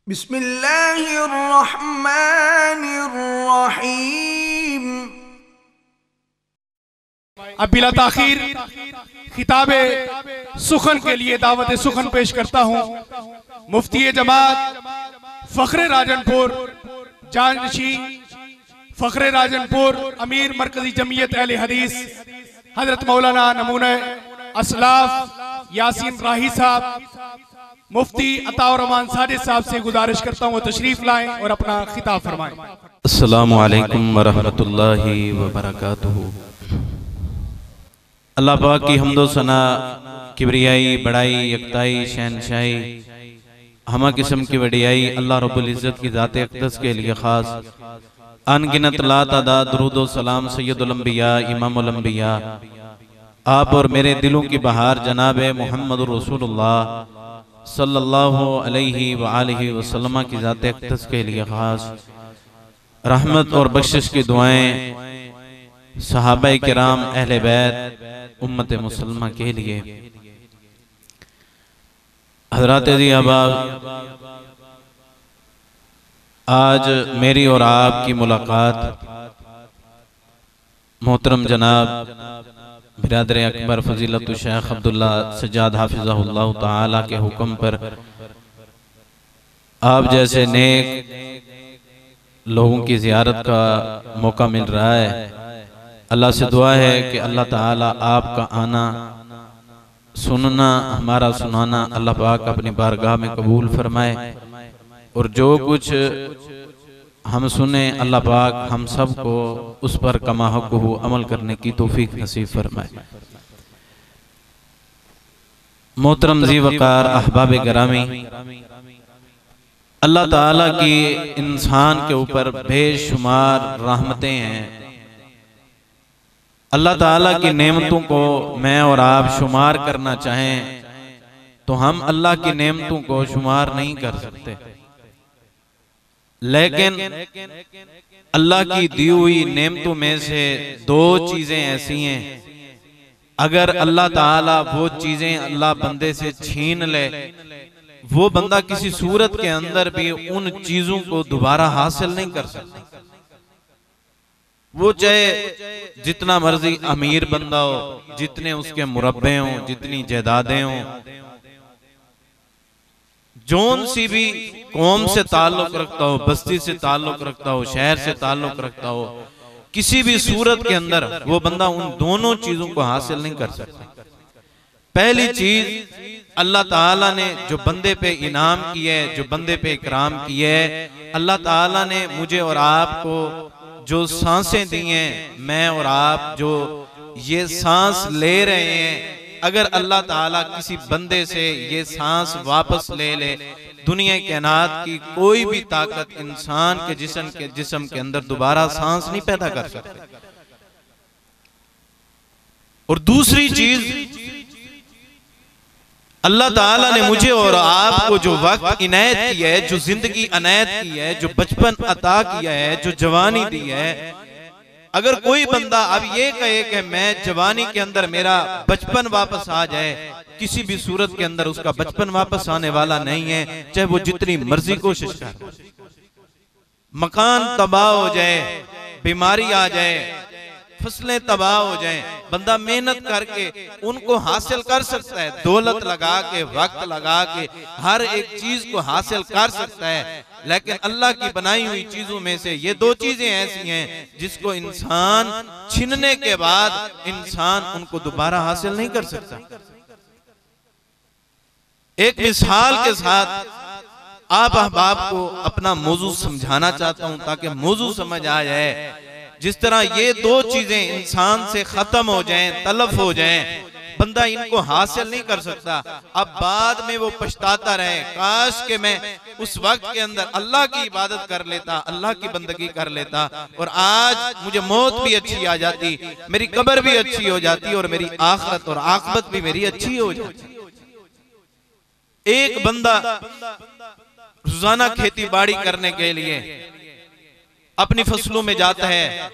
बिस्मिल्लाहिर्रहमानिर्रहीम। अब बिला ताखीर खिताबे सुखन के लिए दावत सुखन पेश करता हूँ। मुफ्ती जमात फखरे राजनपुर जानशी फखरे राजनपुर अमीर मरकजी जमीयत अहले हदीस हजरत मौलाना नमूने असलाफ यासीन राही साहब मुफ्ती अताउर रहमान साजिद साहब से गुजारिश करता हूँ तशरीफ लाएं और अपना खिताब फरमाएं। अस्सलामु अलैकुम वरहमतुल्लाहि वबरकातुहू। अल्लाह पाक की हम्दो सना किबरियाई बड़ाई यकताई शहनशाही हमा किस्म की वडियाई अल्लाह रब्बुल इज़्ज़त की ज़ात अक़दस के लिए ख़ास अनगिनत ला तादाद दुरूद व सलाम सय्यदुल अंबिया इमामुल अंबिया आप और मेरे दिलों की बहार जनाब मुहम्मदुर रसूलुल्लाह सल्लल्लाहु अलैहि व आलिहि वसल्लम की ज़ात अक़दस के लिए ख़ास रहमत और बख्शिश की दुआएं सहाबाए किराम अहले बैत उम्मत मुसलमा के लिए। हज़रात जी अहबाब, आज मेरी और आपकी मुलाकात मोहतरम जनाब बिरादर अकबर फजीलत शेख अब्दुल्ला सज्जाद हाफिज़हुल्लाह ताला के हुक्म पर आप जैसे नेक लोगों की ज़ियारत का मौका मिल रहा है। अल्लाह से दुआ है कि अल्लाह ताला आपका आना सुनना हमारा सुनाना अल्लाह पाक अपनी बारगाह में कबूल फरमाए और जो कुछ हम सुने अल्लाह पाक हम सब को उस पर कमा हक़्क़ुहू अमल करने की तौफीक नसीब फरमाए। मोहतरम ज़ी वक़ार अहबाब गिरामी, अल्लाह ताला की इंसान के ऊपर बेशुमार रहमतें हैं। अल्लाह ताला की नेमतों को मैं और आप शुमार करना चाहें तो हम अल्लाह की नेमतों को शुमार नहीं कर सकते, लेकिन अल्लाह की दी हुई नेमतों में से दो चीजें ऐसी हैं, अगर अल्लाह ताला वो चीजें अल्लाह बंदे से छीन ले, वो बंदा किसी सूरत के अंदर भी उन चीजों को दोबारा हासिल नहीं कर सकता। वो चाहे जितना मर्जी अमीर बंदा हो, जितने उसके मुरब्बे हों, जितनी जायदादें हों, जौन सी भी कौम से ताल्लुक रखता हो, बस्ती से ताल्लुक रखता हो, शहर से ताल्लुक रखता हो, किसी भी सूरत के अंदर वो बंदा उन दोनों चीजों को हासिल नहीं कर सकता। पहली चीज अल्लाह ताला ने जो बंदे पे इनाम किया है, जो बंदे पे इकराम किया है, अल्लाह ताला ने मुझे और आपको जो सांसें दी हैं, मैं और आप जो ये सांस ले रहे हैं, अगर अल्लाह ताला किसी बंदे से ये सांस वापस ले ले, दुनिया कायनात की कोई भी ताकत इंसान के जिस्म के अंदर दोबारा सांस नहीं पैदा कर सकती। और दूसरी चीज अल्लाह ताला ने मुझे और आपको जो वक्त इनायत किया है, जो जिंदगी इनायत की है, जो बचपन अता किया है, जो जवानी दी है, अगर कोई बंदा अब ये कहे कि मैं जवानी के अंदर मेरा बचपन वापस आ जाए, किसी भी सूरत के अंदर उसका बचपन वापस आने वाला नहीं है, चाहे वो जितनी मर्जी कोशिश करे। मकान तबाह हो जाए, बीमारी आ जाए, फसलें तबाह हो जाएं, बंदा मेहनत करके उनको हासिल कर सकता है, दौलत लगा के वक्त लगा के हर एक चीज को हासिल कर सकता है, लेकिन अल्लाह की बनाई हुई चीजों में से ये दो चीजें ऐसी हैं जिसको इंसान छीनने के बाद इंसान उनको दोबारा हासिल नहीं कर सकता। एक मिसाल के साथ आप अहबाब को अपना मौजू समझाना चाहता हूं ताकि मौजू समझ आ जाए। जिस तरह ये दो चीजें इंसान से खत्म हो जाएं, तलफ हो जाएं, बंदा इनको हासिल नहीं कर सकता, अब बाद में वो पछताता रहे, काश कि मैं उस वक्त के अंदर अल्लाह की इबादत कर लेता, अल्लाह की बंदगी कर लेता, और आज मुझे मौत भी अच्छी आ जाती, मेरी कब्र भी अच्छी हो जाती और मेरी आखिरत और आखिरत भी मेरी अच्छी हो जाती। एक बंदा रोजाना खेती बाड़ी करने के लिए अपनी फसलों में जाता है,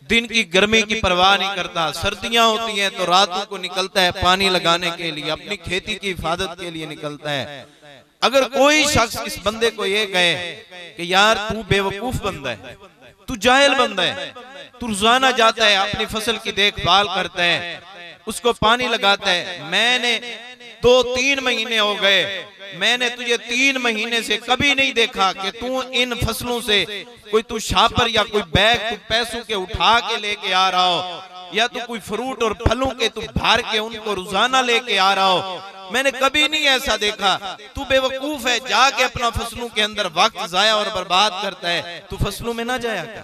दिन की गर्मी की परवाह नहीं करता, सर्दियां होती हैं तो रातों को निकलता है पानी लगाने के लिए, अपनी खेती की हिफाजत के लिए निकलता है। अगर कोई शख्स इस बंदे को ये कहे कि यार तू बेवकूफ बंदा है, तू जाहिल बंदा है, तू रोजाना जाता है अपनी फसल की देखभाल करता है, उसको पानी लगाता है, मैंने 2-3 महीने हो गए, मैंने तुझे 3 महीने से कभी नहीं देखा कि तू इन फसलों से कोई तू शापर या कोई बैग तू पैसों के उठा के लेके आ रहा हो, या तू कोई फ्रूट और फलों के तू भर के उनको रोजाना लेके आ रहा हो, मैंने कभी नहीं ऐसा देखा। तू बेवकूफ है, जाके अपना फसलों के अंदर वक्त जाया और बर्बाद करता है, तू फसलों में ना जाया कर।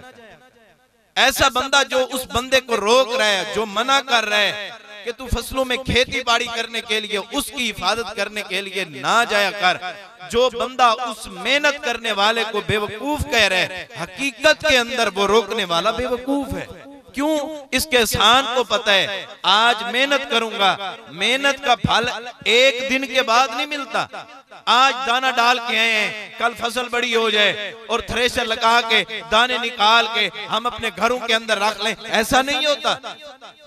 ऐसा बंदा जो उस बंदे को रोक रहा है, जो मना कर रहा है कि तू फसलों में खेती बाड़ी करने के लिए, उसकी हिफाजत करने के लिए ना जाया कर, जो बंदा उस मेहनत करने वाले को बेवकूफ कह रहा है, हकीकत के अंदर वो रोकने वाला बेवकूफ है। क्यों? इसके एहसान को पता है, आज मेहनत करूंगा, मेहनत का फल एक दिन के बाद नहीं मिलता। आज दाना डाल के आए हैं, कल फसल बड़ी हो जाए और थ्रेशर लगा के दाने निकाल के हम अपने घरों के अंदर रख लें, ऐसा नहीं होता।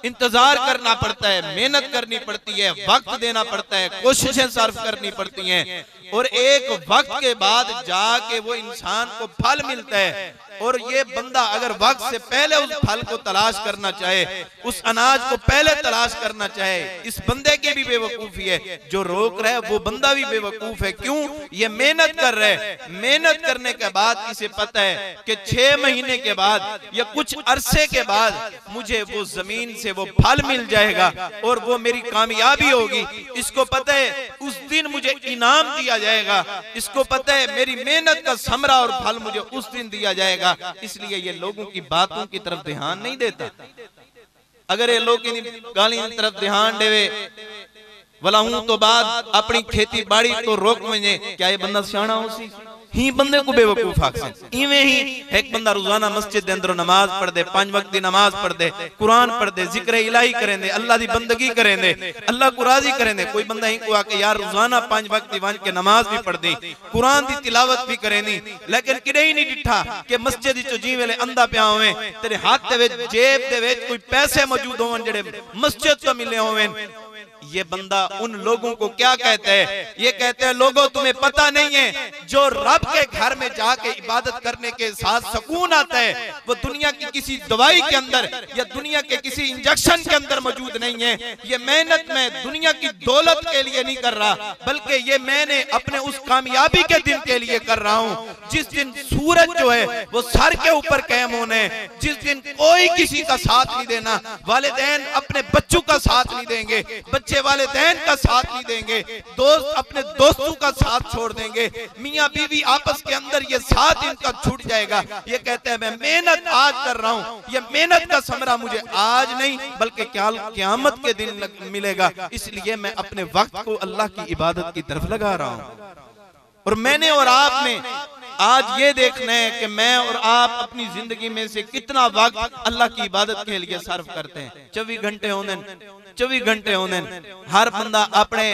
इंतजार करना पड़ता है, मेहनत करनी पड़ती है, वक्त देना पड़ता है, कोशिशें सर्व करनी पड़ती हैं, और एक वक्त के बाद जाके वो इंसान को फल मिलता है। और ये बंदा अगर वक्त से पहले उस फल को तलाश करना चाहे, उस अनाज को पहले तलाश करना चाहे, इस बंदे की भी बेवकूफी है, जो रोक रहा है वो बंदा भी बेवकूफ है। क्यों? ये मेहनत कर रहा है, मेहनत करने के बाद इसे पता है कि 6 महीने के बाद या कुछ अरसे के बाद मुझे वो जमीन से वो फल मिल जाएगा और वो मेरी कामयाबी होगी। इसको पता है उस दिन मुझे इनाम दिया जाएगा, इसको पता है मेरी मेहनत का समरा और फल मुझे उस दिन दिया जाएगा। इसलिए ये लोगों की बातों की तरफ ध्यान नहीं देता। अगर ये लोग गाली की तरफ ध्यान देवे वाला हूं तो बाद अपनी खेती बाड़ी तो रोक मुझे, क्या ये बंदा सियाना हो सी ही बंदे को बेवकूफ आखसे। इवें ही एक बंदा रोजाना मस्जिद के अंदर नमाज पढ़ दे, 5 वक्त की नमाज पढ़ दे, कुरान पढ़ दे, जिक्र इलाही करें दे, अल्लाह की बंदगी करें दे, अल्लाह को राजी करें दे। कोई बंदा ही को आके यार रोजाना 5 वक्त की वन के नमाज भी पढ़ दी, कुरान की तिलावत भी करें दी, लेकिन किरे ही नहीं डिठा कि मस्जिद चो जी वेले अंधा पिया होवे, तेरे हाथ दे विच जेब दे विच कोई पैसे मौजूद होवन जेड़े मस्जिद तो मिले होवन। ये बंदा उन लोगों को क्या कहता है? ये कहते हैं लोगों तुम्हें पता नहीं है, जो रब के घर में जाके इबादत करने के साथ सुकून आता है वो दुनिया की किसी दवाई के अंदर या दुनिया के किसी इंजेक्शन के अंदर मौजूद नहीं है। ये मेहनत मैं दुनिया की दौलत के लिए नहीं कर रहा, बल्कि ये मैंने अपने उस कामयाबी के दिन के लिए कर रहा हूँ जिस दिन सूरज जो है वो सर के ऊपर कायम होने, जिस दिन कोई किसी का साथ नहीं देना, वालिदैन अपने बच्चों का साथ नहीं देंगे, बच्चे वालिदैन का साथ नहीं देंगे, दोस्त अपने दोस्तों का साथ छोड़ देंगे, मियां बीवी आपस के अंदर ये साथ इनका छूट जाएगा। ये कहते हैं मैं मेहनत आज कर रहा हूं, ये मेहनत का समरा मुझे आज नहीं बल्कि क़यामत के दिन मिलेगा, इसलिए मैं अपने वक्त को अल्लाह की इबादत की तरफ लगा रहा हूं। और मैंने और आपने आज ये देखना है कि मैं और आप अपनी जिंदगी में से कितना वक्त अल्लाह की इबादत के लिए सर्व करते हैं। 24 घंटे होने 24 घंटे होने हर बंदा अपने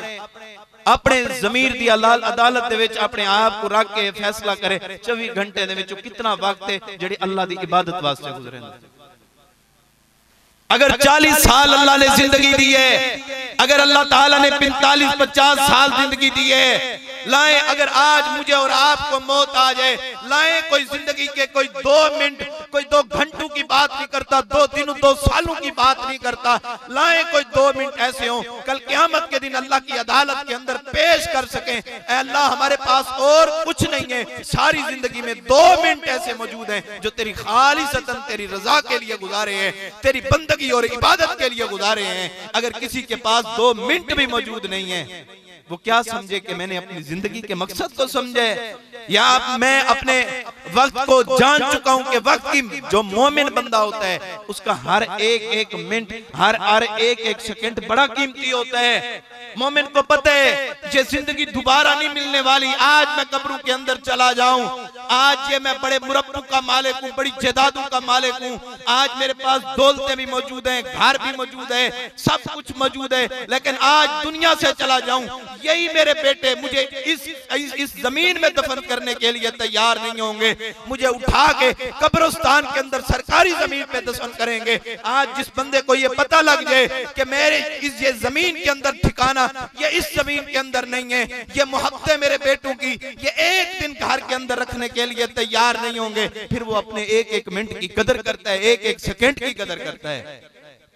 अपने ज़मीर दी अदालत दे विच अपने आप को रख के फैसला करे 24 घंटे दे विच कितना वक्त है जेड़ी अल्लाह दी इबादत वास्ते गुजरे। अगर 40 साल अल्लाह ने जिंदगी दी है, अगर अल्लाह ताला ने 45-50 साल जिंदगी दी है, लाए अगर आज मुझे और आपको मौत आ जाए, लाए कोई जिंदगी के कोई 2 मिनट कोई 2 घंटों की बात नहीं करता, 2 दिनों 2 सालों की बात नहीं करता, लाए कोई 2 मिनट ऐसे हो कल क़यामत के दिन अल्लाह की अदालत के अंदर पेश कर सके, ऐ अल्लाह हमारे पास और कुछ नहीं है, सारी जिंदगी में 2 मिनट ऐसे मौजूद हैं जो तेरी खालिसतन तेरी रजा के लिए गुजारे हैं, तेरी बंदगी और इबादत के लिए गुजारे हैं। अगर किसी के पास 2 मिनट भी मौजूद नहीं है, वो क्या समझे कि मैंने अपनी जिंदगी के मकसद को समझे, या मैं अपने वक्त को जान चुका हूं कि वक्त की जो मोमिन बंदा होता है उसका हर एक मिनट हर एक सेकंड बड़ा कीमती होता है। मोमिन को पता है ये जिंदगी दोबारा नहीं मिलने वाली, आज मैं कब्रों के अंदर चला जाऊं, आज ये मैं बड़े मुरब्बों का मालिक हूं, बड़ी जायदादों का मालिक हूं, आज मेरे पास दौलतें भी मौजूद हैं, घर भी मौजूद है, सब कुछ मौजूद है, लेकिन आज दुनिया से चला जाऊं, यही मेरे बेटे मुझे इस जमीन में दफन करने के लिए तैयार नहीं होंगे, मुझे उठा के कब्रिस्तान के अंदर सरकारी जमीन पे दफन करेंगे। आज जिस बंदे को ये पता लग जाए कि मेरे ये जमीन के अंदर ठिकाना ये इस जमीन के अंदर नहीं है, ये मोहब्बतें मेरे बेटों की ये एक दिन घर के अंदर रखने के लिए तैयार नहीं होंगे, फिर वो अपने एक एक मिनट की कदर करता है, एक एक सेकंड की कदर करता है।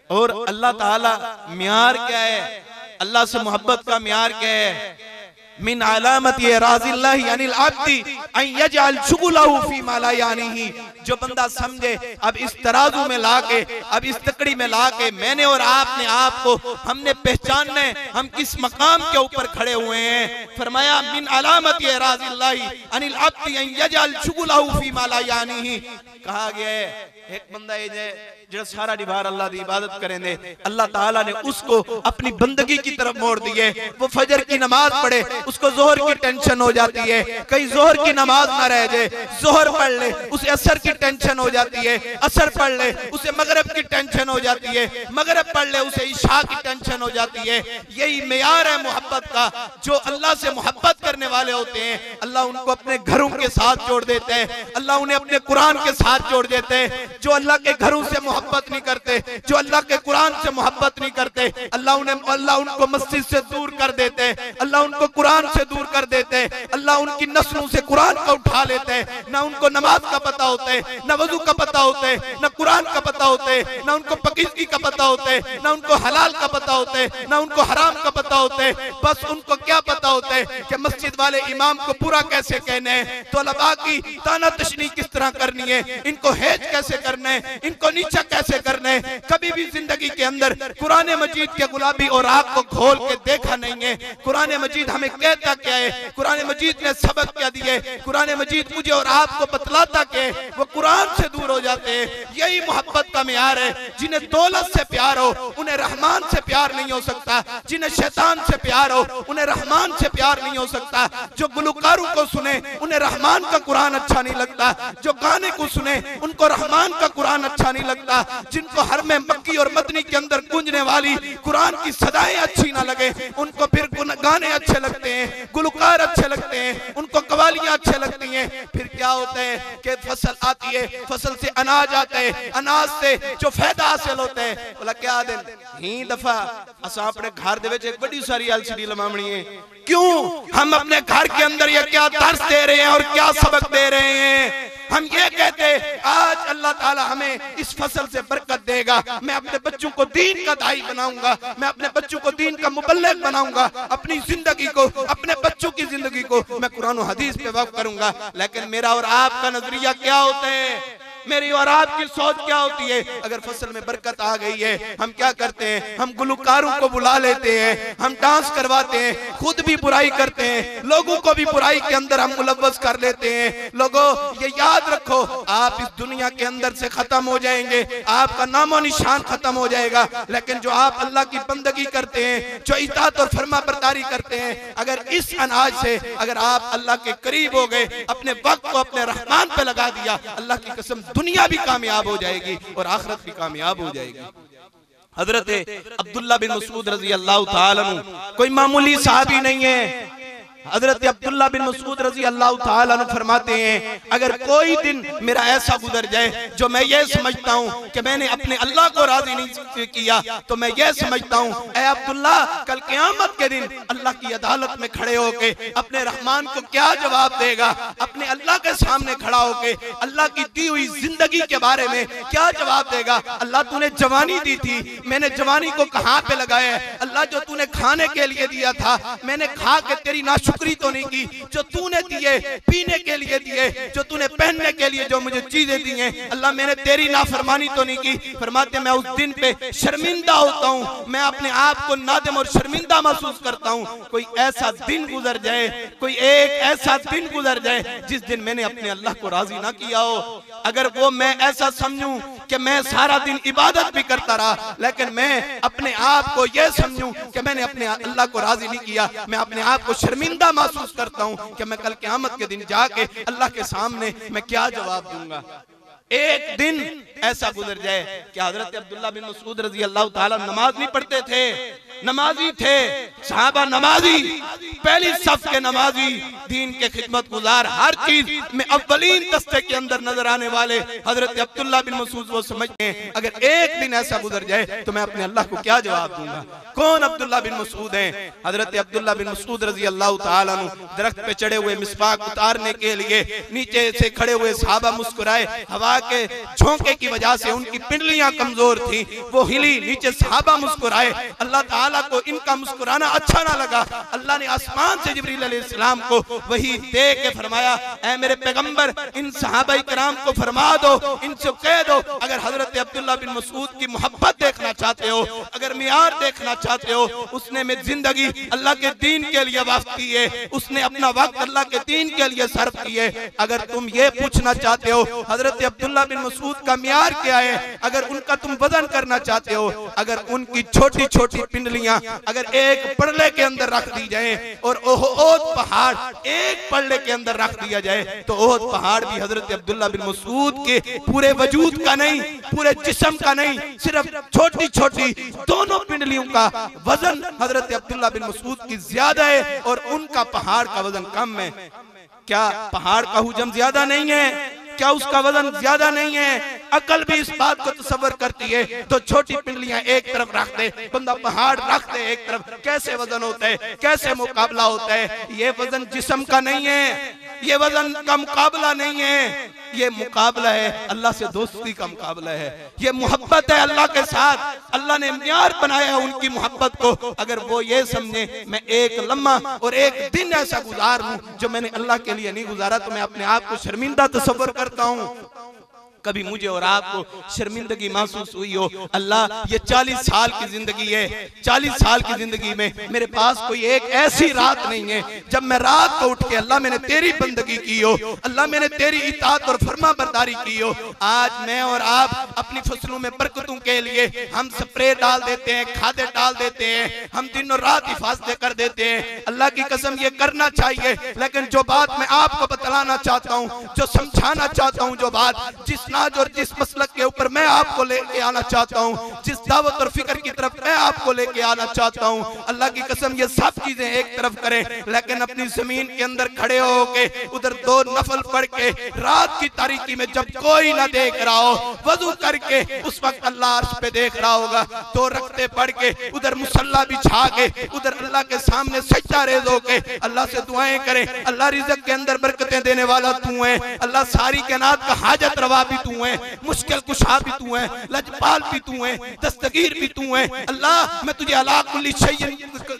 और अल्लाह ताला म्यार क्या है, अल्लाह से मोहब्बत का म्यार क्या है? मिन अलामती राज़िल्लाहि अनिल अब्दी अन यजअल शुगलहु फी मा ला यानीही। जो बंदा समझे अब इस तराजू में लाके, अब इस तकड़ी में लाके मैंने और आपने आपको हमने पहचानना है हम किस मकाम के ऊपर खड़े हुए हैं। फरमाया मिन अलामती राज़िल्लाहि अनिल अब्दी अन यजअल शुगलहु फी मा ला यानीही। कहा गया है एक बंदा जो सारा दिवार अल्लाह की इबादत करें दे, अल्लाह ताला ने उसको अपनी बंदगी की तरफ मोड़ दिए। वो फजर की नमाज पढ़े उसको जोहर की टेंशन हो जाती है, कहीं जोहर की नमाज ना रह जाए, जोहर पढ़ ले उसे असर की टेंशन हो जाती है, असर पढ़ ले उसे मगरिब की टेंशन हो जाती है, मगरिब पढ़ ले उसे इशा की टेंशन हो जाती है। यही मेयार है मोहब्बत का। जो अल्लाह से मोहब्बत करने वाले होते हैं अल्लाह उनको अपने घरों के साथ जोड़ देते हैं, अल्लाह उन्हें अपने कुरान के साथ जोड़ देते हैं। जो अल्लाह के घरों से मोहब्बत नहीं करते, जो अल्लाह के कुरान से मोहब्बत नहीं करते, अल्लाह उनको मस्जिद से दूर कर देते हैं, अल्लाह उनको कुरान से दूर कर देते हैं, अल्लाह उनकी नस्लों से कुरान को उठा लेते हैं। ना उनको नमाज का पता होता है, ना वजू का पता होता है, ना कुरान का पता होता है, ना उनको पाकीज़गी का पता होता है, ना उनको हलाल का पता होता है, ना उनको हराम का पता होता है। बस उनको क्या पता होता है कि मस्जिद वाले इमाम को पूरा कैसे कहना है, तलबा की ताना तशनी किस तरह करनी है, इनको हेज कैसे करना है, इनको नीचा कैसे करना है। कभी भी जिंदगी के अंदर कुरान मजीद के गुलाबी और आग को खोल के देखा नहीं है। कुरान मजीद हमें कहता क्या है, कुरान मजीद ने सबक क्या दिए, कुरान मजीद मुझे और आपको बतलाता क्या है। वो कुरान से दूर हो जाते हैं। यही मोहब्बत का मेयार है। जिन्हें दौलत से प्यार हो उन्हें रहमान से प्यार नहीं हो सकता, जिन्हें शैतान से प्यार हो उन्हें रहमान से प्यार नहीं हो सकता। जो गुलकारों को सुने उन्हें रहमान का कुरान अच्छा नहीं लगता, जो गाने को सुने उनको रहमान का कुरान अच्छा नहीं लगता, जिनको हर में मक्की और मदनी के अंदर गूंजने वाली कुरान की सदाएं अच्छी ना लगे उनको फिर गाने अच्छे लगते हैं, गुलकार अच्छे लगते हैं, उनको कवालियां अच्छे लगती हैं। फिर क्या होता है कि फसल आती है, फसल से अनाज आता है, अनाज से जो फायदा हासिल होता है बोला क्या दिन ही दफा असा अपने घर दे विच एक बड़ी सारी एलसीडी लमावनी है। क्यों हम अपने घर के अंदर ये क्या दर्स दे रहे हैं और क्या सबक दे रहे हैं। हम ये कहते हैं आज अल्लाह ताला हमें इस फसल से बरकत देगा, मैं अपने बच्चों को दीन का दाई बनाऊंगा, मैं अपने बच्चों को दीन का मुबल्लिग बनाऊंगा, अपनी जिंदगी को अपने बच्चों की जिंदगी को मैं कुरान और हदीस पे वक्फ करूंगा। लेकिन मेरा और आपका नजरिया क्या होता है, मेरी और आपकी सोच क्या होती है। अगर फसल में बरकत आ गई है हम क्या करते हैं, हम गुलकारों को बुला लेते हैं, हम डांस करवाते हैं, खुद भी बुराई करते हैं, लोगों को भी बुराई के अंदर हम मुलव्वस कर लेते हैं। लोगों ये याद रखो आप इस दुनिया के अंदर से खत्म हो जाएंगे, आपका नामो निशान खत्म हो जाएगा। लेकिन जो आप अल्लाह की बंदगी करते हैं, जो इताअत और फरमा बरदारी करते हैं, अगर इस अनाज से अगर आप अल्लाह के करीब हो गए, अपने वक्त को अपने रहमान पे लगा दिया, अल्लाह की कसम दुनिया भी कामयाब हो जाएगी और आखिरत भी कामयाब हो जाएगी। हजरत अब्दुल्ला बिन मसूद रजी अल्लाह ताला अन्हु कोई मामूली सहाबी नहीं है। हजरत अब्दुल्ला बिन मसूद रजी अल्लाह ताला अन्हु फरमाते हैं अगर कोई दिन मेरा ऐसा गुजर जाए जो मैं ये समझता हूँ कि मैंने अपने अल्लाह को राजी नहीं किया, तो मैं ये समझता हूँ ऐ अब्दुल्ला कल क़यामत के दिन अल्लाह की अदालत में खड़े होके अपने रहमान को क्या जवाब देगा, अपने अल्लाह के सामने खड़ा होके अल्लाह की दी हुई जिंदगी के बारे में क्या जवाब देगा। अल्लाह तूने जवानी दी थी, मैंने जवानी को कहाँ पे लगाया है। अल्लाह जो तूने खाने के लिए दिया था मैंने खा के तेरी नाशुक्री तो नहीं की, जो तूने दिए पीने के लिए दिए, जो तूने पहनने के लिए जो मुझे चीजें दी हैं, अल्लाह मैंने तेरी नाफरमानी तो नहीं की। फरमाते मैं उस दिन पे शर्मिंदा होता हूँ, मैं अपने आप को नादिम और शर्मिंदा महसूस करता हूँ। कोई ऐसा दिन गुजर जाए, कोई एक ऐसा दिन गुजर जाए जिस दिन मैंने अपने अल्लाह को राजी ना किया हो। अगर वो मैं ऐसा समझूं कि मैं सारा दिन इबादत भी करता रहा लेकिन मैं अपने आप को यह समझूं कि मैंने अपने अल्लाह को राजी नहीं किया, मैं अपने आप को शर्मिंदा महसूस करता हूं कि मैं कल क़यामत के दिन जाके अल्लाह के सामने मैं क्या जवाब दूंगा। एक दिन ऐसा गुजर जाए कि हजरत अब्दुल्ला बिन मसूद रजी अल्लाह ताला नमाज नहीं पढ़ते थे, नमाजी थे, सहाबा नमाजी, पहली सफ के नमाजी, दीन के खिदमत गुजार, हर चीज में अव्वलीन दस्ते के अंदर नजर आने वाले हजरत अब्दुल्ला बिन मसूद वो समझते हैं अगर एक दिन ऐसा गुजर जाए तो मैं अपने अल्लाह को क्या जवाब दूंगा। कौन अब्दुल्ला बिन मसूद हैं? हजरत अब्दुल्ला बिन मसूद रजी अल्लाह ताला अन्हु दरख्त पे चढ़े हुए मिसबाक उतारने के लिए नीचे से खड़े हुए सहाबा मुस्कुराए, हवा के झोंके की वजह से उनकी पिंडलियां कमजोर थी, वो हिली, नीचे सहाबा मुस्कुराए, अल्लाह ताला को इनका मुस्कुराना अच्छा ना लगा, अल्लाह ने आसमान से जिब्रील अलैहिस्सलाम को वही दे के फरमाया, ऐ मेरे पैगंबर इन सहाबा किराम को फरमा दो, इनसे कह दो अगर हजरत अब्दुल्ला बिन मसूद की मोहब्बत देखना चाहते हो, अगर मियार देखना चाहते हो, उसने में जिंदगी अल्लाह के दीन के लिए वक्फ की है, उसने अपना वक्त अल्लाह के दीन के लिए सर्फ किए। अगर तुम ये पूछना चाहते हो हजरत अब्दुल्ला बिन मसूद का मियार क्या है, अगर उनका तुम वजन करना चाहते हो, अगर उनकी छोटी छोटी पिंडलियां अगर एक पड़ले के अंदर रख दी जाए और ओहद पहाड़ एक पड़ले के अंदर रख दिया जाए तो ओहद पहाड़ भी हजरत अब्दुल्ला बिन मसूद के पूरे वजूद का नहीं, पूरे जिस्म का नहीं, सिर्फ छोटी छोटी दोनों पिंडलियों का वजन हजरत अब्दुल्ला बिन मसूद की ज्यादा है और उनका पहाड़ का वजन कम है। क्या पहाड़ का हुजम ज्यादा नहीं है? क्या उसका वजन ज्यादा नहीं है? अकल भी इस बात को तसव्वुर करती है। तो छोटी पिंडलियां एक तरफ रख दे, बंदा पहाड़ रख दे एक तरफ, कैसे वजन होता है, कैसे मुकाबला होता है? ये वजन जिस्म का नहीं है, ये वजन का मुकाबला नहीं है, ये मुकाबला है अल्लाह से दोस्ती का मुकाबला है, ये मोहब्बत है अल्लाह के साथ। अल्लाह ने म्यार बनाया उनकी मोहब्बत को। अगर वो ये समझे मैं एक लम्हा और एक दिन ऐसा गुजार लूं जो मैंने अल्लाह के लिए नहीं गुजारा तो मैं अपने आप को शर्मिंदा तसव्वुर करता हूं। कभी मुझे और आपको शर्मिंदगी महसूस हुई हो? अल्लाह ये 40 साल की जिंदगी है, 40 साल की जिंदगी में मेरे पास कोई एक ऐसी रात नहीं है जब मैं रात को उठ के अल्लाह मैंने तेरी बंदगी की हो, अल्लाह मैंने तेरी इताअत और फरमा बरदारी की हो। आज मैं और आप अपनी फसलों में बरकतों के लिए हम स्प्रे डाल देते हैं, खादे डाल देते हैं, हम दिन और रात हिफाजतें कर देते हैं। अल्लाह की कसम ये करना चाहिए, लेकिन जो बात मैं आपको बतलाना चाहता हूँ, जो समझाना चाहता हूँ, जो बात जिस और जिस मसलक के ऊपर मैं आपको लेके आना चाहता हूँ, जिस दावत और फिक्र की तरफ मैं आपको लेके आना चाहता हूँ, अल्लाह की कसम ये सब चीजें एक तरफ करें, लेकिन अपनी जमीन के अंदर खड़े होके उधर 2 नफल पढ़ के रात की तारीकी में जब कोई ना देख रहा हो, वजू करके उस वक्त अल्लाह अर्श पे देख रहा होगा, 2 रकते पढ़ के उधर मुसल्ला बिछा के उधर अल्लाह के सामने सजदा रेज़ होके अल्लाह से दुआएं करें। अल्लाह रिज़्क़ के अंदर बरकतें देने वाला तू है, अल्लाह सारी कायनात का हाजत रवा भी तू है, मुश्किल कुशा भी तू है, लजपाल भी तू है, दस्तगीर भी तू है। अल्लाह मैं तुझे अला कुल्ली शैइन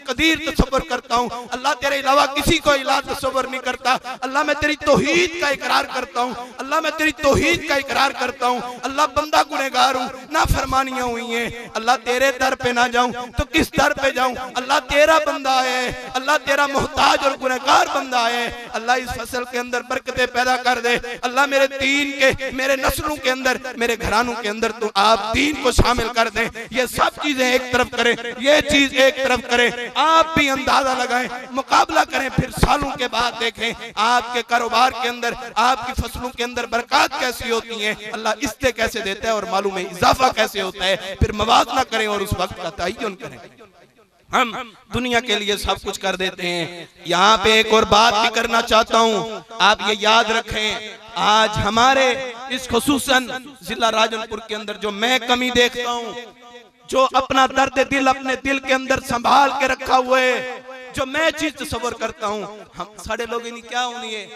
कदीर तसव्वुर करता हूँ, अल्लाह तेरे अलावा किसी को इलाज तसव्वुर नहीं करता। अल्लाह मैं तेरी तौहीद का इकरार करता हूँ, अल्लाह मैं तेरी तौहीद का इकरार करता हूँ। अल्लाह बंदा गुनहगार हूँ, नाफरमानियां हुई हैं, अल्लाह तेरे दर पे ना जाऊं तो किस दर पे जाऊं? अल्लाह तेरा बंदा है, अल्लाह तेरा मोहताज और गुनहगार बंदा है। अल्लाह इस फसल के अंदर बरकतें पैदा कर दे, अल्लाह मेरे दीन के, मेरे नस्लों के अंदर, मेरे घरानों के अंदर तो आप दीन को शामिल कर दें। ये सब चीजें एक तरफ करें, ये चीज एक तरफ करें, आप भी अंदाजा लगाएं, मुकाबला करें, फिर सालों के बाद देखें आपके कारोबार के अंदर, आपकी फसलों के अंदर बरकत कैसी होती है, अल्लाह इससे कैसे देता है और मालूम में इजाफा कैसे होता है। फिर मवाजना करें और उस वक्त का तयन करें। हम दुनिया के लिए सब कुछ कर देते हैं। यहाँ पे एक और बात भी करना चाहता हूँ, आप ये याद रखें, आज हमारे इस खुसूसन जिला राजनपुर के अंदर जो मैं कमी देखता हूँ, जो अपना दर्द दिल अपने दिल के अंदर संभाल के रखा हुआ है, जो मैं चीज तसव्वुर करता हूँ, हम सारे लोग इन्हें क्या होनी है,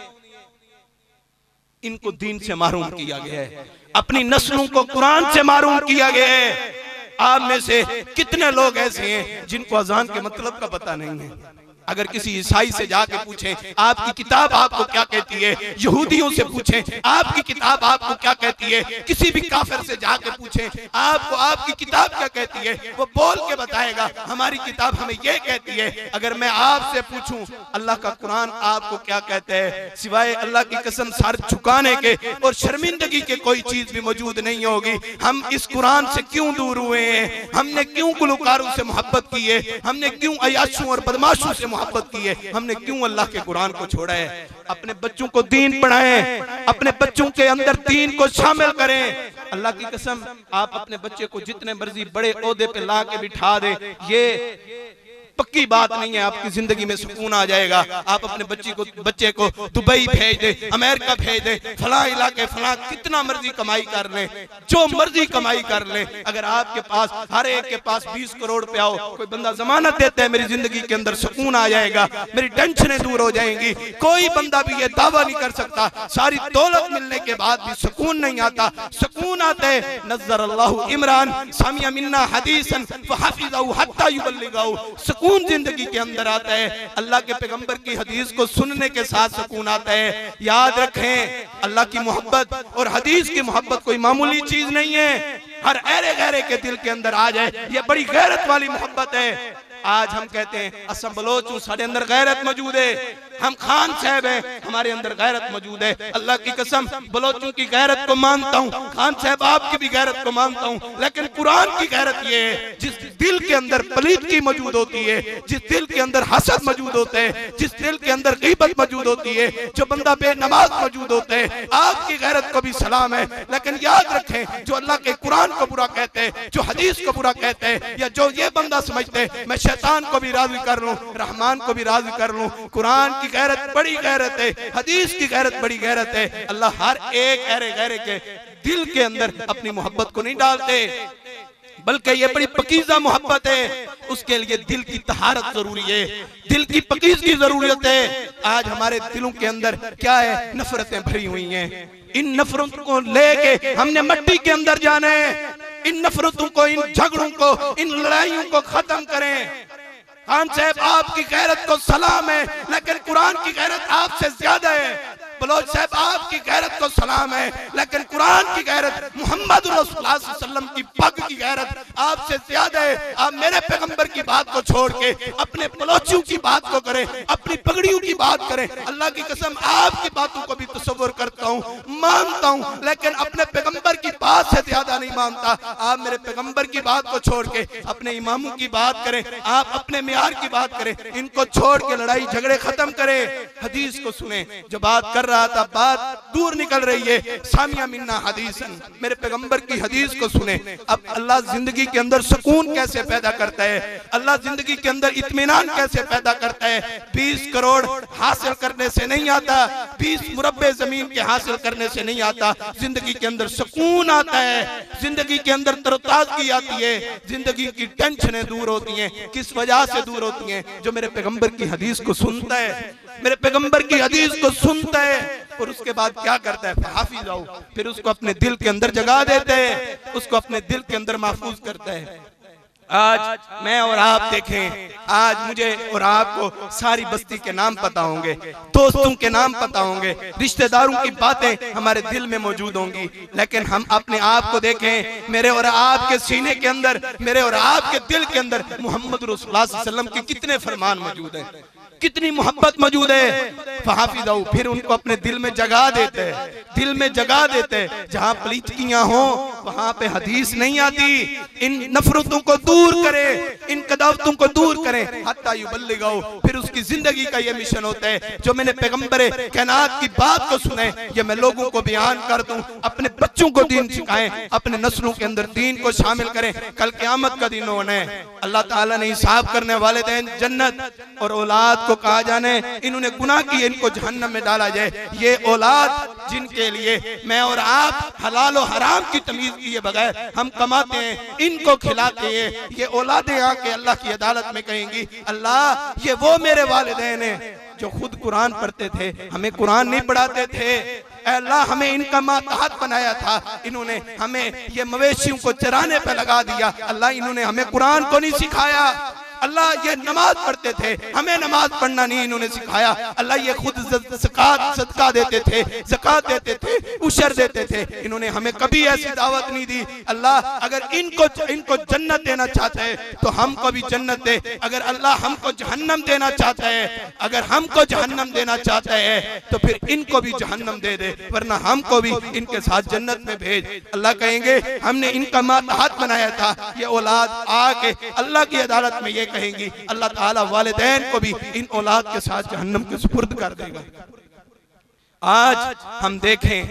इनको दीन से मारूम किया गया है, अपनी नस्लों को कुरान से मारूम किया गया है। आप में से कितने लोग ऐसे हैं जिनको अजान के मतलब का पता नहीं है? अगर किसी ईसाई से जाके पूछें आपकी किताब आपको क्या कहती है, यहूदियों से पूछें आपकी किताब आपको क्या कहती है, किसी भी काफिर से जाके पूछें आपको आपकी किताब क्या कहती है, वो बोल के बताएगा हमारी किताब हमें ये कहती है। अगर मैं आपसे पूछूं अल्लाह का कुरान आपको क्या कहता है, सिवाय अल्लाह की कसम सर झुकाने के और शर्मिंदगी के कोई चीज भी मौजूद नहीं होगी। हम इस कुरान से क्यों दूर हुए हैं? हमने क्यों गुलकारों से मोहब्बत की है? हमने क्यों अयाशों और बदमाशों से मोहब्बत की है? हमने क्यों अल्लाह के कुरान को छोड़ा है? अपने बच्चों को दीन पढ़ाएं, अपने बच्चों के अंदर दीन को शामिल करें। अल्लाह की कसम आप अपने बच्चे को जितने मर्जी बड़े ओहदे पे ला के बिठा दे, ये पक्की बात नहीं है आपकी जिंदगी में सुकून आ जाएगा। आप अपने बच्चे को दुबई भेज दे, अमेरिका भेज दे, फला इलाके फला कितना मर्जी कमाई कर ले, जो मर्जी कमाई कर ले, अगर आपके पास हर एक के पास 20 करोड़ रुपया हो, कोई बंदा जमानत देता है मेरी जिंदगी के अंदर सुकून आ जाएगा, मेरी टेंशनें दूर हो जाएंगी, कोई बंदा भी ये दावा नहीं कर सकता। सारी दौलत मिलने के बाद भी सुकून नहीं आता। सुकून आता है नज़र अल्लाहु इमरान सामिया मिन्ना हदीसन फहफिज़हु हत्ता युबल्लिगहु। सुकून जिंदगी के अंदर आता है, अल्लाह के पैगंबर की हदीस को सुनने के साथ सुकून आता है। याद रखें, अल्लाह की मोहब्बत और हदीस की मोहब्बत कोई मामूली चीज नहीं है। हर अहले गैरे के दिल के अंदर आ जाए, ये बड़ी गैरत वाली मोहब्बत है। आज हम कहते हैं असम बलोच हूं, साढ़े अंदर गैरत मौजूद है। हम खान साहब हैं, हमारे अंदर गैरत मौजूद है। अल्लाह की कसम बलोचों की गैरत को मानता हूँ, खान साहब आपकी भी गैरत को मानता हूँ, लेकिन कुरान की गैरत ये है जिस दिल के अंदर पलीदगी मौजूद होती है, जिस दिल के अंदर हसद मौजूद होता है, जिस दिल के अंदर गीबत मौजूद होती है, जो बंदा बेनमाज मौजूद होता है, आपकी गैरत को भी सलाम है। लेकिन याद रखें, जो अल्लाह के कुरान को बुरा कहते हैं, जो हदीस को बुरा कहते हैं, या जो ये बंदा समझते हैं मैं शैतान को भी राजी कर लूं, रहमान को भी राजी कर लूं, कुरान की गैरत बड़ी गैरत है, हदीस की गैरत बड़ी गैरत है। अल्लाह हर एक अहले गैरे के दिल के अंदर अपनी मोहब्बत को नहीं डालते, बल्कि ये बड़ी पकीज़ा मोहब्बत है। उसके लिए दिल की तहारत जरूरी है, दिल की पकीज़गी जरूरत है। आज हमारे दिलों के अंदर क्या है, नफरतें भरी हुई हैं। इन नफरतों को लेके हमने मिट्टी के अंदर जाना है। इन नफरतों को, इन झगड़ों को, इन लड़ाइयों को खत्म करें। खान साहब आपकी गैरत को सलाम है, लेकिन कुरान की गैरत आपसे ज्यादा है। बलोच साहब आपकी गैरत को सलाम है, लेकिन कुरान की गैरत, मोहम्मद रसूलुल्लाह सल्लल्लाहु अलैहि वसल्लम की पग की गैरत आपसे ज्यादा है। आप मेरे पैगंबर की बात को छोड़ के अपने बलोचियों की बात को करें, अपनी पगड़ियों की बात करें। अल्लाह की कसम आपकी बातों को भी तसव्वुर करता हूँ, मानता हूँ, लेकिन अपने पैगंबर की बात से ज्यादा नहीं मानता। आप मेरे पैगंबर की बात को छोड़ के अपने इमामों की बात करें, आप अपने मियार की बात करें, इनको छोड़ के लड़ाई झगड़े खत्म करें। हदीस को सुने, जो बात कर रहा था बात दूर निकल रही है। सामिया मिन्ना हदीसन, मेरे पैगंबर की हदीस को सुने। अब अल्लाह जिंदगी के अंदर सुकून कैसे पैदा करता है, अल्लाह जिंदगी के अंदर इत्मीनान कैसे पैदा करता है। 20 करोड़ हासिल करने से नहीं आता, 20 मुरब्बे जमीन के हासिल करने से नहीं आता। जिंदगी के अंदर सुकून आता है, जिंदगी के अंदर तरोताजगी आती है, जिंदगी की टेंशनें दूर होती हैं। किस वजह से दूर होती हैं? जो मेरे पैगंबर की हदीस को सुनता है, मेरे पैगंबर की हदीस को सुनता है और उसके बाद क्या करता है, हाफिज आओ, फिर उसको अपने दिल के अंदर जगा देते हैं, उसको अपने दिल के अंदर महफूज करता है। आज मैं और आप देखें, आज मुझे और आपको सारी बस्ती के नाम पता होंगे, दोस्तों के नाम पता होंगे, रिश्तेदारों की बातें हमारे दिल में मौजूद होंगी, लेकिन हम अपने आप को देखें, मेरे और आपके सीने के अंदर, मेरे और आपके दिल के अंदर मोहम्मद रसूलुल्लाह सल्लल्लाहु अलैहि वसल्लम के कितने फरमान मौजूद हैं, कितनी मोहब्बत मौजूद है। फहाफिज़हु, फिर उनको अपने दिल में जगा देते हैं, दिल में जगा देते हैं। जहां पलीदगियां हो वहां पे हदीस नहीं आती। इन नफरतों को दूर करें, इन कदावतों को दूर करें, हत्ता युबल्लिगहु। फिर उसकी जिंदगी का ये मिशन होता है, जो मैंने पैगंबर कायनात की बात को सुने, ये मैं लोगों को बयान कर दूं, अपने बच्चों को दीन सिखाएं, अपने नस्लों के अंदर दीन को शामिल करें। कल क़यामत का दिन होना है, अल्लाह ताला ने हिसाब करने वाले दिन जन्नत, और औलाद को कहा जाने इन्होंने गुनाह किए, इनको जहन्नम में डाला जाए। ये औलाद जिनके लिए मैं और आप हलाल और हराम की तमीज किए बगैर हम कमाते हैं, इनको खिलाते हैं, ये औलादें आके अल्लाह की अदालत में कहेंगी, अल्लाह ये वो मेरे वालिदैन हैं जो खुद कुरान पढ़ते थे, हमें कुरान नहीं पढ़ाते थे। अल्लाह हमें इनका मातहत बनाया था, इन्होंने हमें ये मवेशियों को चराने पे लगा दिया। अल्लाह इन्होंने हमें कुरान को नहीं सिखाया। अल्लाह ये नमाज पढ़ते थे, हमें नमाज पढ़ना नहीं इन्होंने सिखाया। अल्लाह ये खुद ज़कात सदका देते थे, ज़कात देते थे, उशर देते थे, इन्होंने हमें कभी ऐसी दावत नहीं दी। अल्लाह अगर इनको जन्नत देना चाहता है तो हमको भी जन्नत दे। अगर अल्लाह हमको जहन्नम देना चाहता है, अगर हमको जहन्नम देना चाहता है तो फिर इनको भी जहन्नम दे दे, वरना हमको भी इनके साथ जन्नत में भेज। अल्लाह कहेंगे हमने इनका मातहत बनाया था। ये औलाद आके अल्लाह की अदालत में ये कहेंगी, अल्लाह ताला वालिदैन को भी इन औलाद के साथ जहन्नम के सुपुर्द कर देगा। आज हम देखें,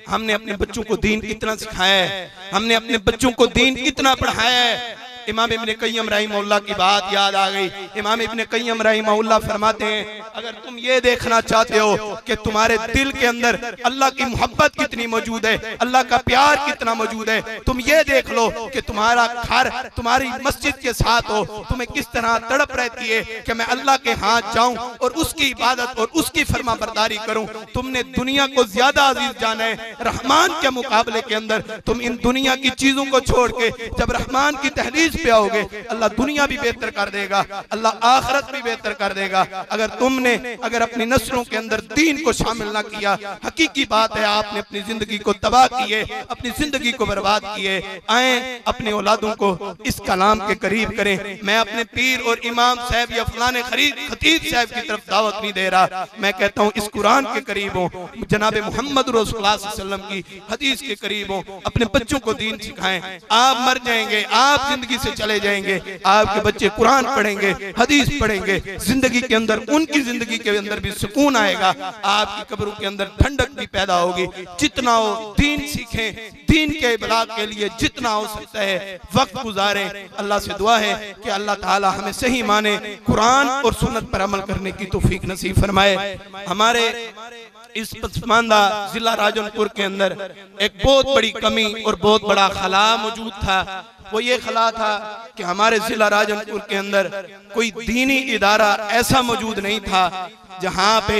हमने अपने बच्चों को दीन कितना सिखाया है, हमने अपने बच्चों को दीन कितना पढ़ाया है। इमाम इब्ने क़य्यिम रहमहुल्लाह की बात याद आ गई। इमाम इब्ने क़य्यिम रहमहुल्लाह फरमाते हैं, अगर तुम ये देखना चाहते हो कि तुम्हारे दिल के अंदर अल्लाह की मोहब्बत कितनी मौजूद है, अल्लाह का प्यार कितना मौजूद है, तुम ये देख लो कि तुम्हारा घर तुम्हारी मस्जिद के साथ हो, तुम्हें किस तरह तड़प रहती है कि मैं अल्लाह के हाथ जाऊं और उसकी इबादत और उसकी फरमा बरदारी करूं। तुमने दुनिया को ज्यादा अजीज जाना है रहमान के मुकाबले के अंदर। तुम इन दुनिया की चीजों को छोड़ के जब रहमान की तहरीज पे आओगे, अल्लाह दुनिया भी बेहतर कर देगा, अल्लाह आखिरत भी बेहतर कर देगा। अगर अपनी नस्लों के अंदर दीन को शामिल ना किया, हकीकी बात है आपने अपनी जिंदगी को तबाह किए, अपनी जिंदगी को बर्बाद किए। आए अपने औलादों को इस कलाम के करीब करें। मैं अपने पीर और इमाम साहब या फलाने खतीब साहब की तरफ दावत नहीं दे रहा, मैं कहता हूँ इस कुरान के करीब हो, जनाब मोहम्मद रसूलुल्लाह सल्लल्लाहु अलैहि वसल्लम की हदीस के करीब हो। अपने बच्चों को दीन सिखाएं। आप मर जाएंगे, आप जिंदगी से चले जाएंगे, आपके बच्चे कुरान पढ़ेंगे, हदीस पढ़ेंगे, जिंदगी के अंदर उनकी जिंदगी के अंदर भी सुकून आएगा, आपकी कब्रों के अंदर ठंडक भी पैदा होगी। जितना हो दीन सीखें, दीन के इबलाग के लिए जितना हो सकता है वक्त गुजारें। अल्लाह से दुआ है कि अल्लाह ताला हमें सही माने कुरान और सुन्नत पर अमल करने की तौफीक नसीब फरमाए। हमारे इस पसमानदा जिला राजनपुर के अंदर एक बहुत बड़ी कमी और बहुत बड़ा खला मौजूद था। वो ये खला था कि हमारे जिला राजनपुर के अंदर कोई दीनी इदारा ऐसा मौजूद नहीं था जहाँ पे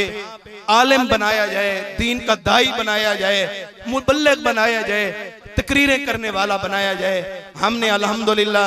आलिम बनाया जाए, दीन का दाई बनाया जाए, मुबल्लिग बनाया जाए, तकरीरें करने वाला बनाया जाए। हमने अल्हम्दुलिल्लाह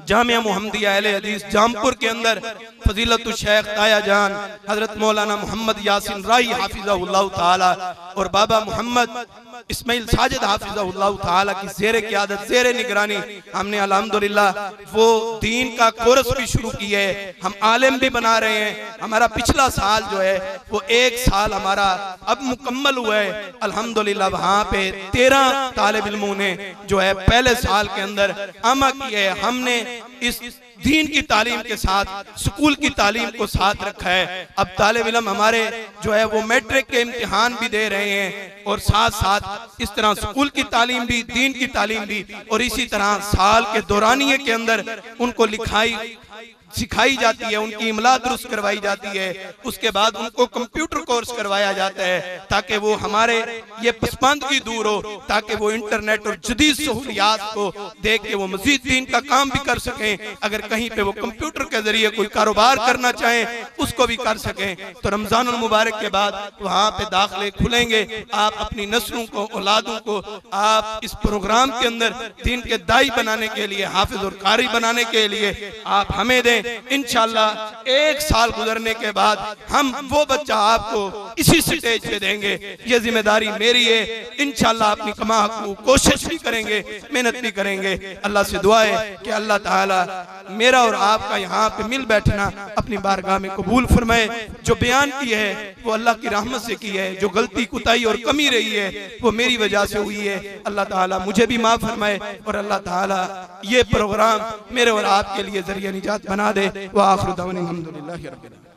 जामिया मुहम्मदिया अहले हदीस जामपुर के अंदर फजीलतुल शेख ताया जान हजरत मौलाना मोहम्मद यासीन राई हाफिज़हुल्लाह ताला और बाबा मोहम्मद इस्माइल साजिद हाफिज़हुल्लाह ताला की ज़ेरे क़ियादत ज़ेरे निगरानी हमने अल्हम्दुलिल्लाह वो दीन का कोर्स भी शुरू किया है। हम आलिम भी बना रहे हैं। हमारा पिछला साल जो है वो 1 साल हमारा अब मुकम्मल हुआ है अल्हम्दुलिल्लाह। वहाँ पे 13 तालिब इल्मों ने जो है पहले साल के अंदर आमा किया है। हमने इस दीन की तालीम के साथ स्कूल की तालीम को साथ रखा है। अब तालिब इल्म हमारे जो है वो मैट्रिक के इम्तिहान भी दे रहे हैं और साथ साथ इस तरह स्कूल की तालीम भी, दीन की तालीम भी, और इसी तरह साल के दौरानिये के अंदर उनको लिखाई सिखाई जाती है, उनकी इमला दुरुस्त करवाई जाती है। उसके बाद उनको कंप्यूटर कोर्स करवाया जाता है ताकि वो हमारे ये पसमानदगी दूर हो, ताकि वो इंटरनेट और जदीद सहूलियात को देख के वो मजीद दीन का काम भी कर सकें। अगर कहीं पे वो कंप्यूटर के जरिए कोई कारोबार करना चाहें उसको भी कर सकें। तो रमजानुल मुबारक के बाद वहाँ पे दाखिले खुलेंगे। आप अपनी नस्लों को, औलादों को आप इस प्रोग्राम के अंदर दीन के दाई बनाने के लिए, हाफिज और कारी बनाने के लिए आप हमें दें। इंशाअल्लाह 1 साल गुजरने के बाद हम वो बच्चा आपको इसी स्टेज पे देंगे। ये जिम्मेदारी मेरी है। इंशाअल्लाह अपनी कमा को कोशिश भी करेंगे, मेहनत भी करेंगे। अल्लाह से दुआ है कि अल्लाह ताला मेरा और आपका यहाँ पे मिल बैठना अपनी बारगाह में कबूल फरमाए। जो बयान की है वो अल्लाह की रहमत से की है, जो गलती कुताही और कमी रही है वो मेरी वजह से हुई है। अल्लाह ताला मुझे भी माफ फरमाए और अल्लाह ताला ये प्रोग्राम मेरे और आपके लिए जरिया निजात बना दे। व आखिर दावाना अल्हम्दुलिल्लाहि रब्बिल आलमीन।